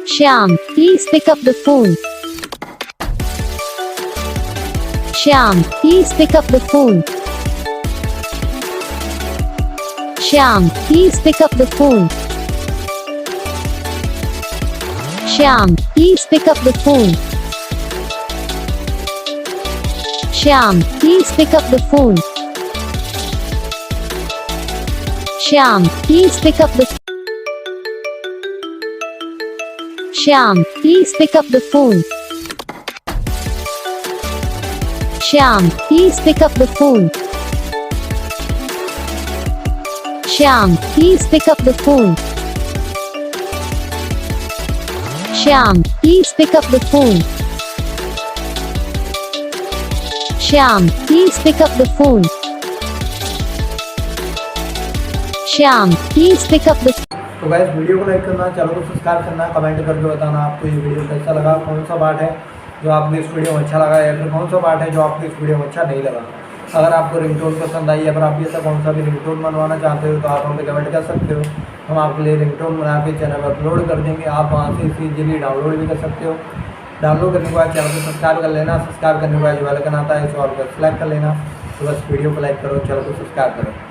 Shyam, please pick up the phone. Shyam, please pick up the phone. Shyam, please pick up the phone. Shyam, please pick up the phone. Shyam, please pick up the phone. Shyam, please pick up the Shyam, please pick up the phone. Shyam, please pick up the phone. Shyam, please pick up the phone. Shyam, please pick up the phone. Shyam, please pick up the phone. Shyam, please pick up the तो guys video को like करना, channel को subscribe करना, comment करके बताना आपको ये video कैसा लगा, कौन सा पार्ट है जो आपको इस वीडियो में अच्छा लगा या फिर कौन सा पार्ट है जो आपको इस वीडियो में अच्छा नहीं लगा। अगर आपको रिंगटोन पसंद आई या फिर आप ये कौन सा भी रिंगटोन बनवाना चाहते हो तो आप हमें कमेंट कर सकते हो। हम आपके लिए रिंगटोन बना के चैनल पर अपलोड कर देंगे, आप वहाँ से इसी इजीली डाउनलोड भी कर सकते हो। डाउनलोड करने के बाद चैनल को सब्सक्राइब कर लेना, सब्सक्राइब करने के बाद जो बेल आइकन आता है इस ऑल पर सेलेक्ट कर लेना। तो बस वीडियो को लाइक करो, चैनल को सब्सक्राइब करो।